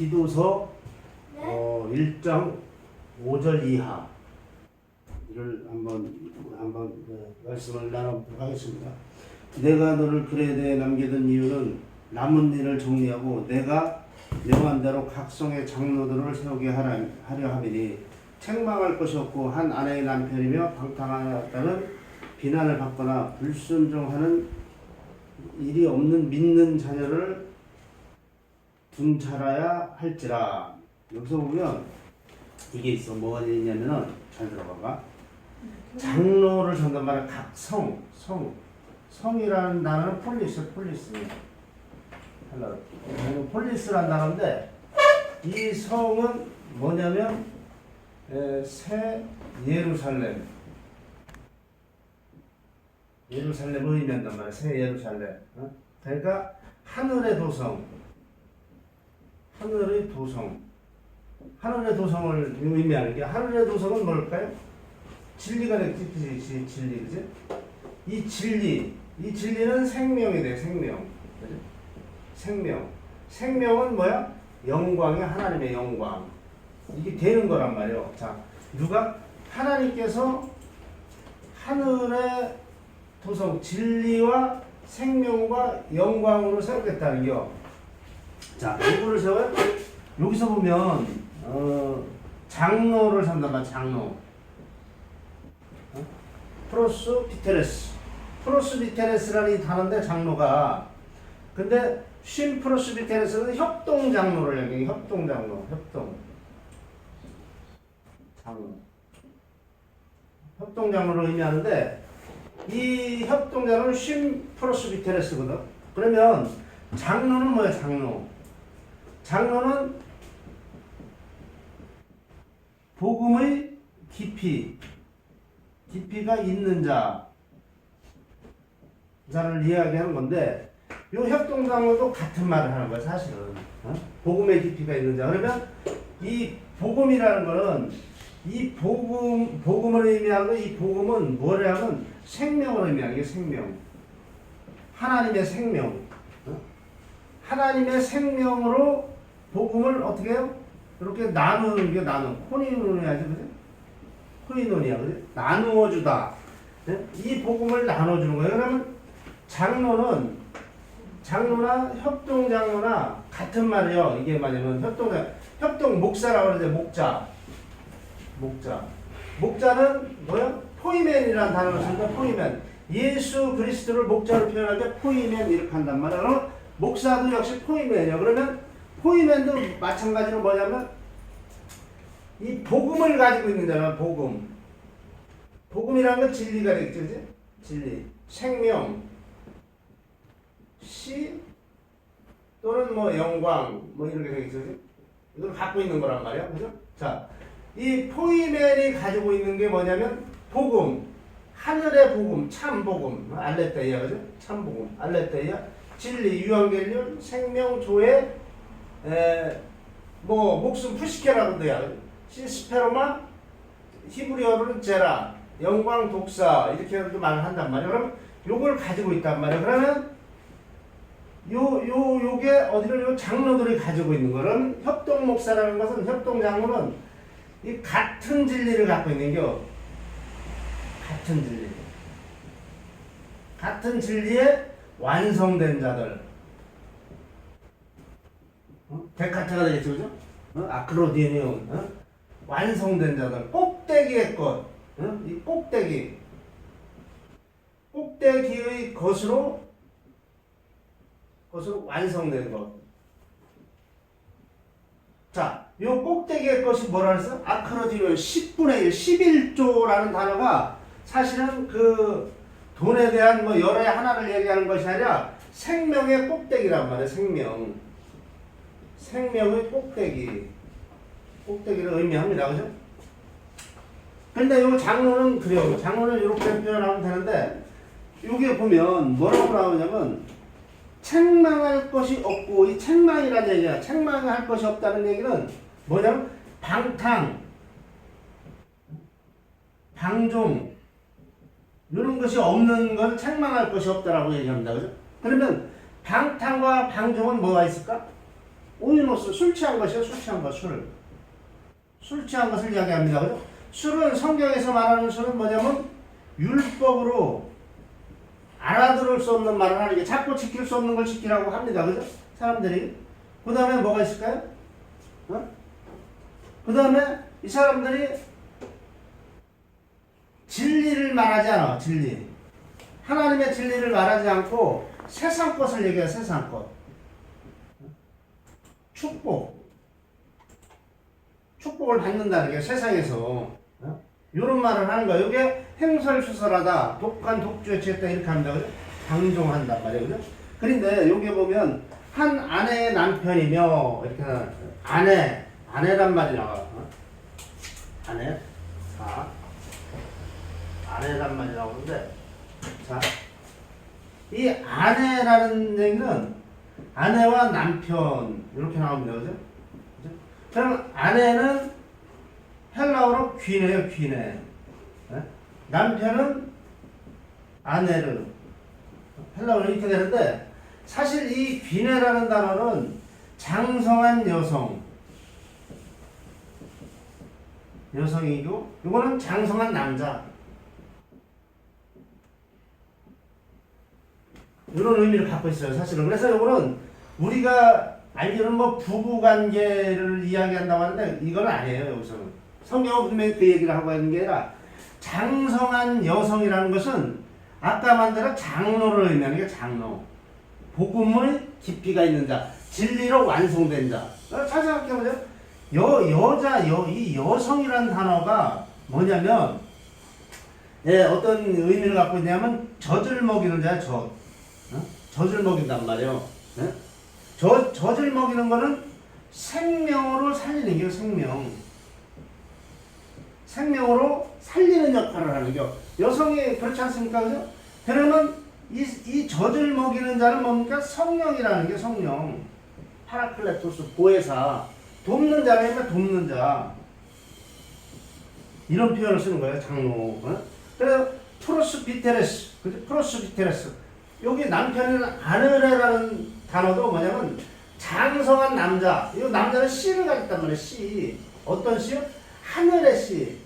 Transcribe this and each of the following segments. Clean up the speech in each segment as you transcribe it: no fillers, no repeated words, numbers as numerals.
디도서 1장 5절 이하 를 한번 말씀을 나눠보도록 하겠습니다. 내가 너를 그레데에 남기던 이유는 남은 일을 정리하고 내가 명한 대로 각성의 장로들을 세우게 하려 함이니 책망할 것이 없고 한 아내의 남편이며 방탕하였다는 비난을 받거나 불순종하는 일이 없는 믿는 자녀를 둔찰하야 할지라. 여기서 보면 이게 있어. 뭐가 있냐면은 잘 들어봐봐. 장로를 전단 말은 성이라는 단어는 폴리스. 폴리스라는 단어인데 이 성은 뭐냐면 새 예루살렘을 의미한단 말이야. 새 예루살렘. 그러니까 하늘의 도성. 하늘의 도성을 의미하는 게, 하늘의 도성은 뭘까요? 진리가 되겠지, 진리, 그지? 이 진리는 생명이 돼, 생명. 그지? 생명은 뭐야? 영광이 하나님의 영광. 이게 되는 거란 말이에요. 자, 누가? 하나님께서 하늘의 도성, 진리와 생명과 영광으로 세우겠다는 겨. 자, 누구를 세워요? 여기서 보면 장로를 산단 말이야. 장로. 프로스비테레스라는 이 단어인데 장로가. 근데 프로스비테레스는 협동장로를 얘기해. 협동장로를 의미하는데 이 협동장로는 프로스비테레스거든. 그러면 장로는 뭐야? 장로는 복음의 깊이가 있는 자를 이야기하는 건데, 이 협동장로도 같은 말을 하는 거야, 사실은. 복음의 깊이가 있는 자. 그러면 이 복음이라는 거는 이 복음을 의미하고, 이 복음은 뭐냐면 생명을 의미하는 게 생명. 하나님의 생명. 하나님의 생명으로 복음을 어떻게 해요? 이렇게 나누는 게 코니노니아지, 그지? 코니노니아, 그지? 나누어주다. 이 복음을 나눠주는 거예요. 그러면 장로나 협동장로나 같은 말이에요. 이게 뭐냐면 협동 목사라고 그러는데, 목자는 뭐야? 포이맨이라는 단어를 쓴다. 포이맨. 예수 그리스도를 목자로 표현할 때 포이맨 이렇게 한단 말이야. 그럼 목사도 역시 포이맨이야. 그러면 포이맨도 마찬가지로 뭐냐면 이 복음을 가지고 있는 자는 복음이라는 건 진리가 되겠죠, 그지? 진리, 생명, 시 또는 뭐 영광 뭐 이렇게 되겠죠, 그지? 이걸 갖고 있는 거란 말이야, 그죠? 자, 이 포이맨이 가지고 있는 게 뭐냐면 복음, 하늘의 복음, 참 복음, 알레테이아, 그죠? 참 복음, 알레테이아, 진리, 유앙겔리온, 생명, 조회, 목숨 푸시케라고 돼요. 시스페로마, 히브리어로는 제라, 영광, 독사 이렇게도 말을 한단 말이에요. 그럼 요걸 가지고 있단 말이에요. 그러면 요게 어디를 요 장로들이 가지고 있는 거는, 협동 목사라는 것은, 협동 장로는 이 같은 진리를 갖고 있는 겨. 같은 진리에 완성된 자들. 데카트가 되겠죠, 그죠? 아크로디니온. 완성된 자들. 꼭대기의 것. 이 꼭대기의 것으로 완성된 것. 자, 요 꼭대기의 것이 뭐라 그랬어? 아크로디니온 10분의 1, 11조라는 단어가 사실은 그 돈에 대한 뭐 열의 하나를 얘기하는 것이 아니라 생명의 꼭대기란 말이에요. 생명의 꼭대기를 의미합니다. 그죠? 근데 요 장로는 그래요. 장로는 이렇게 표현하면 되는데, 여기에 보면 뭐라고 나오냐면 책망할 것이 없고, 이 책망이라는 얘기야. 책망할 것이 없다는 얘기는 뭐냐면 방종 이런 것이 없는 건 책망할 것이 없다라고 얘기합니다. 그죠? 그러면 방탕과 방종은 뭐가 있을까? 오이노스 술 취한 것이요. 술 취한 것 술. 술 취한 것을 이야기합니다. 그죠? 술은 성경에서 말하는 술은 뭐냐면 율법으로 알아들을 수 없는 말을 하는 게 자꾸 지킬 수 없는 걸 지키라고 합니다. 그죠? 사람들이. 그 다음에 뭐가 있을까요? 어? 그 다음에 이 사람들이 진리를 말하지 않아. 진리. 하나님의 진리를 말하지 않고 세상 것을 얘기해. 세상 것. 축복을 받는다는 게 세상에서 이런 말을 하는 거예요. 이게 행설수설하다, 독한 독주에 취했다 이렇게 합니다. 그죠? 방종한단 말이에요. 그죠? 그런데 여기 보면 한 아내의 남편이며 이렇게 아내란 말이 나와요. 아내, 아내란 말이 나오는데, 자, 이 아내라는 얘기는 아내와 남편 이렇게 나옵니다. 그죠? 그럼 아내는 헬라어로 귀네요. 귀네. 남편은 아내르. 헬라어로 이렇게 되는데 사실 이 귀네라는 단어는 장성한 여성이고 이거는 장성한 남자. 이런 의미를 갖고 있어요. 사실은. 그래서 이거는 우리가 알기로는 뭐 부부관계를 이야기한다고 하는데 이건 아니에요. 여기서는. 성경은 분명히 그 얘기를 하고 있는 게 아니라 장성한 여성이라는 것은 아까 말대로 장로를 의미하는 게 장로. 복음의 깊이가 있는 자. 진리로 완성된 자. 잘 생각해보세요. 이 여성이라는 단어가 뭐냐면 어떤 의미를 갖고 있냐면 젖을 먹이는 자야. 젖을 먹인단 말이에요. 젖을 먹이는 거는 생명으로 살리는 게 생명으로 살리는 역할을 하는 게 여성이 그렇지 않습니까? 그죠? 그러면 이 젖을 먹이는 자는 뭡니까? 성령이라는 게 성령. 파라클레토스, 보혜사. 돕는 자라니까 돕는 자. 이런 표현을 쓰는 거예요, 장로. 그래서 프로스비테레스. 그죠? 프로스비테레스. 여기 남편은 아느레라는 단어도 뭐냐면 장성한 남자. 이 남자는 씨를 가졌단 말이에요. 씨. 어떤 씨요? 하늘의 씨.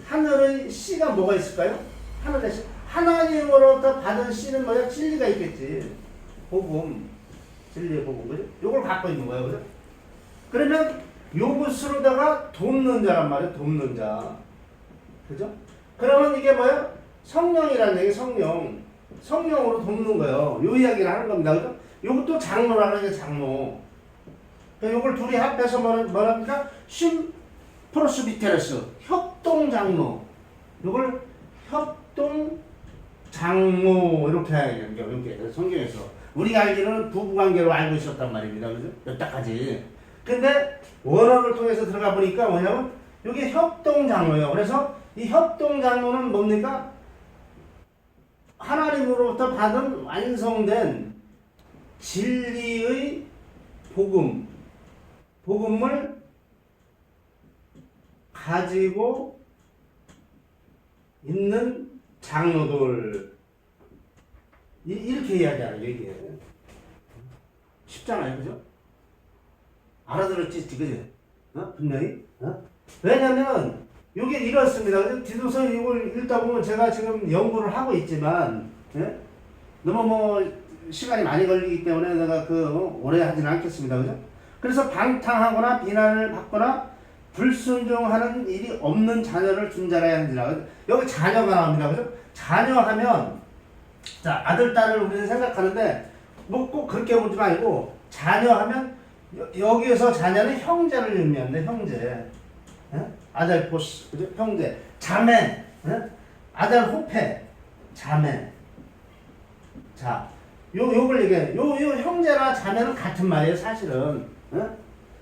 하늘의 씨가 뭐가 있을까요? 하늘의 씨. 하나님으로부터 받은 씨는 뭐야? 진리가 있겠지. 복음. 진리의 복음. 그죠? 요걸 갖고 있는 거예요. 그죠? 그러면 요것으로다가 돕는 자란 말이에요. 돕는 자. 그죠? 그러면 이게 뭐야? 성령이라는 얘기, 성령으로 돕는 거예요. 요 이야기를 하는 겁니다. 그죠? 요것도 장로라는 게 장로. 그러니까 요걸 둘이 합해서 뭐랍니까? 프로스비테레스. 협동장로. 요걸 협동장로. 이렇게 해야 돼요. 이렇게. 성경에서. 우리가 알기로는 부부관계로 알고 있었단 말입니다. 그죠? 여기까지. 근데 원어를 통해서 들어가 보니까 뭐냐면 이게 협동장로예요. 그래서 이 협동장로는 뭡니까? 하나님으로부터 받은 완성된 진리의 복음을 가지고 있는 장로들. 이렇게 이야기하는 얘기예요. 쉽잖아요. 그죠? 알아들었지, 그지? 분명히? 왜냐면, 이게 이렇습니다. 디도서 이걸 읽다 보면 제가 지금 연구를 하고 있지만, 예? 너무 시간이 많이 걸리기 때문에 내가 오래 하지는 않겠습니다. 그죠? 그래서 방탕하거나 비난을 받거나 불순종하는 일이 없는 자녀를 둔 자라야 한지라. 여기 자녀가 나옵니다. 그죠? 자녀하면, 자, 아들, 딸을 우리는 생각하는데, 뭐 꼭 그렇게 보지 말고, 자녀하면, 여기에서 자녀는 형제를 의미한대, 형제. 예? 아델포스, 그죠? 형제. 자매, 예? 아델호페, 자매. 자, 요걸 얘기해. 요 형제나 자매는 같은 말이에요, 사실은. 예?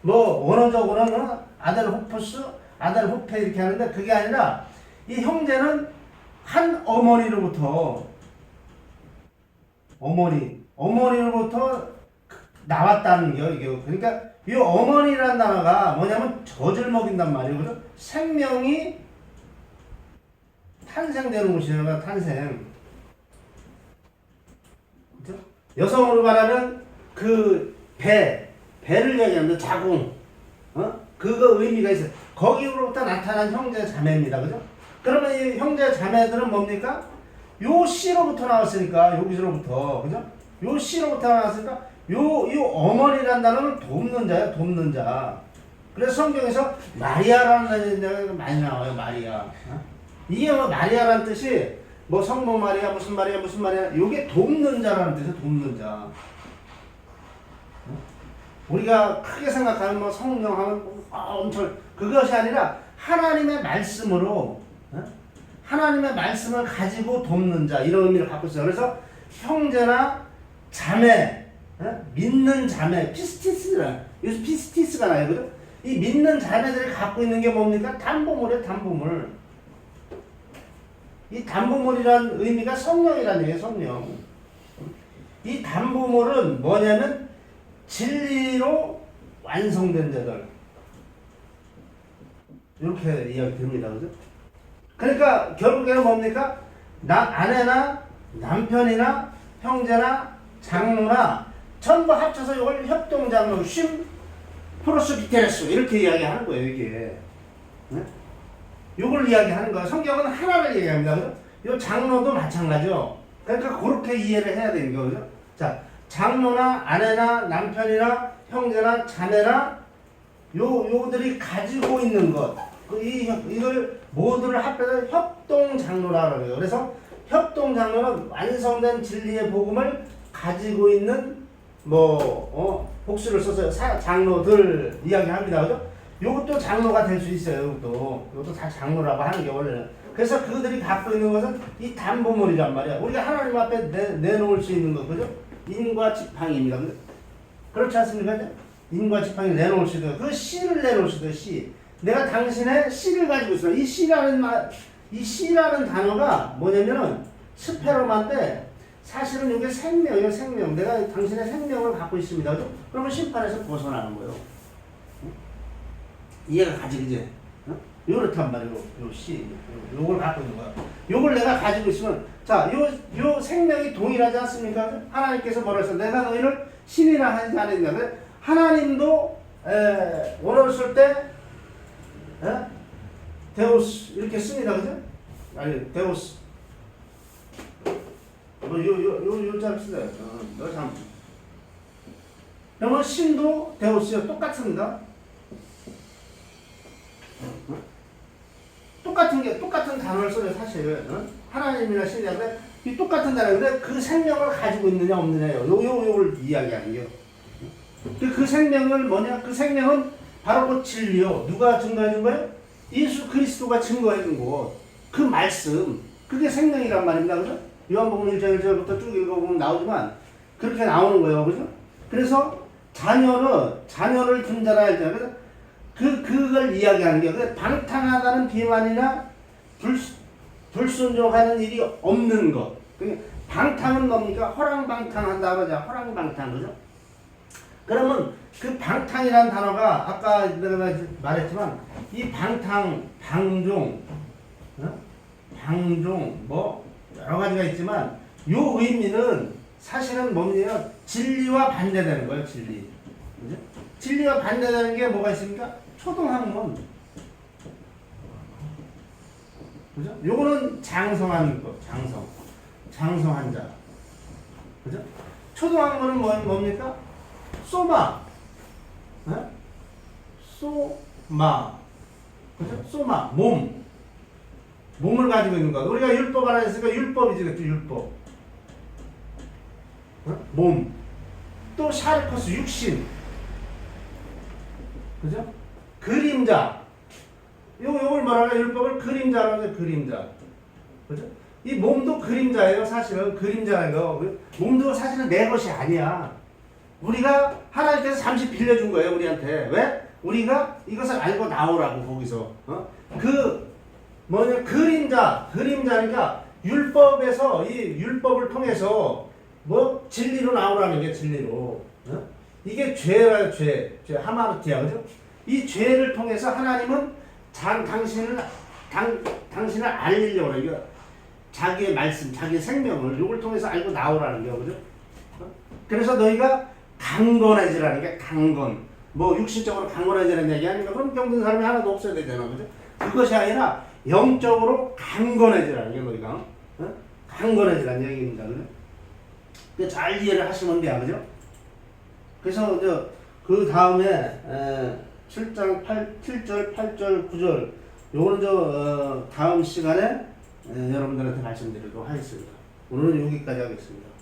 뭐, 원어적으로는 아델호포스, 아델호페 이렇게 하는데, 그게 아니라, 이 형제는 한 어머니로부터 나왔다는 게 이게. 그러니까 이 어머니라는 단어가 뭐냐면 젖을 먹인단 말이에요. 그죠? 생명이 탄생되는 곳이잖아요. 탄생. 그죠? 여성으로 말하면 그 배를 이야기하는데 자궁. 그거 의미가 있어요. 거기로부터 나타난 형제 자매입니다. 그죠? 그러면 이 형제 자매들은 뭡니까? 요 씨로부터 나왔으니까, 여기서로부터. 그죠? 요 씨로부터 나왔으니까, 요 어머니라는 단어는 돕는 자야, 돕는 자. 그래서 성경에서 마리아라는 단어가 많이 나와요, 마리아. 이게 뭐 마리아라는 뜻이 뭐 성모 마리아, 무슨 마리아, 무슨 마리아, 요게 돕는 자라는 뜻이에요, 돕는 자. 우리가 크게 생각하는 뭐 성령하면 엄청 그것이 아니라 하나님의 말씀으로 하나님의 말씀을 가지고 돕는 자 이런 의미를 갖고 있어요. 그래서 형제나 자매, 믿는 자매, 피스티스가 요새 피스티스가 나요. 이 믿는 자매들이 갖고 있는 게 뭡니까? 담보물이에요, 담보물. 이 담보물이라는 의미가 성령이라는 얘기예요, 성령. 이 담보물은 뭐냐면 진리로 완성된 자들. 이렇게 이야기 됩니다. 그죠? 그러니까 결국에는 뭡니까? 아내나 남편이나 형제나 장로나 전부 합쳐서 이걸 협동장로, 쉼 프로스 비테레스 이렇게 이야기하는 거예요, 이게. 네? 이걸 이야기하는 거예요. 성경은 하나를 얘기합니다. 그죠? 이 장로도 마찬가지죠. 그러니까 그렇게 이해를 해야 되는 거죠. 자, 장로나 아내나 남편이나 형제나 자매나 요들이 가지고 있는 것, 이걸 모두를 합해서 협동장로라고 해요. 그래서 협동장로는 완성된 진리의 복음을 가지고 있는 복수를 써서 장로들 이야기합니다. 그죠? 요것도 장로가 될 수 있어요. 요것도 다 장로라고 하는 게 원래는. 그래서 그들이 갖고 있는 것은 이 담보물이란 말이야. 우리가 하나님 앞에 내놓을 수 있는 것, 그죠? 인과 지팡이입니다. 그죠? 그렇지 않습니까? 인과 지팡이 내놓을 수 있는 그 씨를 내놓을 수 있어요. 씨. 내가 당신의 씨를 가지고 있어. 이 씨라는 단어가 뭐냐면은 스페로마인데 사실은 이게 생명이에요. 생명. 내가 당신의 생명을 갖고 있습니다. 그죠? 그러면 심판에서 벗어나는 거예요. 이해가 가지, 그지? 요렇단 말이에요. 요 씨. 요걸 갖고 있는 거야. 요걸 내가 가지고 있으면, 자, 요 생명이 동일하지 않습니까? 하나님께서 뭐라 했어? 내가 너희를 신이라 하지 않았냐. 하나님도, 원어를 때, 데오스, 이렇게 씁니다. 그죠? 아니, 데오스. 요 자를 쓰세요. 너 참. 그러면 신도 데오스요. 똑같습니다. 똑같은 단어를 써요, 사실. 하나님이나 신이라는데, 이 똑같은 단어인데, 그 생명을 가지고 있느냐, 없느냐요. 요걸 이야기하는 거예요. 그 생명을 뭐냐? 그 생명은 바로 그 진리요. 누가 증거해 준 거예요? 예수 그리스도가 증거해 준 거. 그 말씀. 그게 생명이란 말입니다. 그죠? 요한복음 1장 1절부터 쭉 읽어보면 나오지만, 그렇게 나오는 거예요. 그죠? 그래서 자녀를 둔 자라 했잖아요. 그걸 이야기하는 게, 방탕하다는 비만이나 불순종하는 일이 없는 것. 방탕은 뭡니까? 허랑방탕한다 그러죠. 허랑방탕, 그죠? 그러면 그 방탕이라는 단어가 아까 내가 말했지만, 이 방탕, 방종, 뭐 여러 가지가 있지만, 요 의미는 사실은 뭡니까? 진리와 반대되는 거예요, 진리. 그죠? 진리와 반대되는 게 뭐가 있습니까? 초등학문. 그죠? 요거는 장성한 것, 장성한 자. 그죠? 초등학문은 뭡니까? 소마. 소마. 그죠? 소마. 몸을 가지고 있는 거. 우리가 율법 하나 했으니까 율법이지, 그죠? 율법. 몸. 또 샤르코스, 육신. 그죠? 그림자. 요걸 뭐라고 율법을 그림자라고 해요, 그림자. 그죠? 이 몸도 그림자예요, 사실은. 그림자라는 거. 몸도 사실은 내 것이 아니야. 우리가 하나님께서 잠시 빌려준 거예요, 우리한테. 왜? 우리가 이것을 알고 나오라고, 거기서. 그림자니까 율법에서, 이 율법을 통해서 진리로 나오라는 게 진리로. 이게 죄라, 죄. 하마르티야, 그죠? 이 죄를 통해서 하나님은 당신을 알리려고 해요. 자기의 말씀, 자기의 생명을 이걸 통해서 알고 나오라는 거예요, 그죠? 그래서 너희가 강건해지라는 게 강건. 뭐 육신적으로 강건해지는 얘기 아닙니까? 그럼 병든 사람이 하나도 없어야 되잖아, 그죠? 그것이 아니라 영적으로 강건해지라는 게 우리가 강건해지라는 얘기입니다, 그죠? 잘 이해를 하시면 돼요, 그죠? 그래서 그 다음에 7절, 8절, 9절 요거는 다음 시간에 여러분들한테 말씀드리도록 하겠습니다. 오늘은 여기까지 하겠습니다.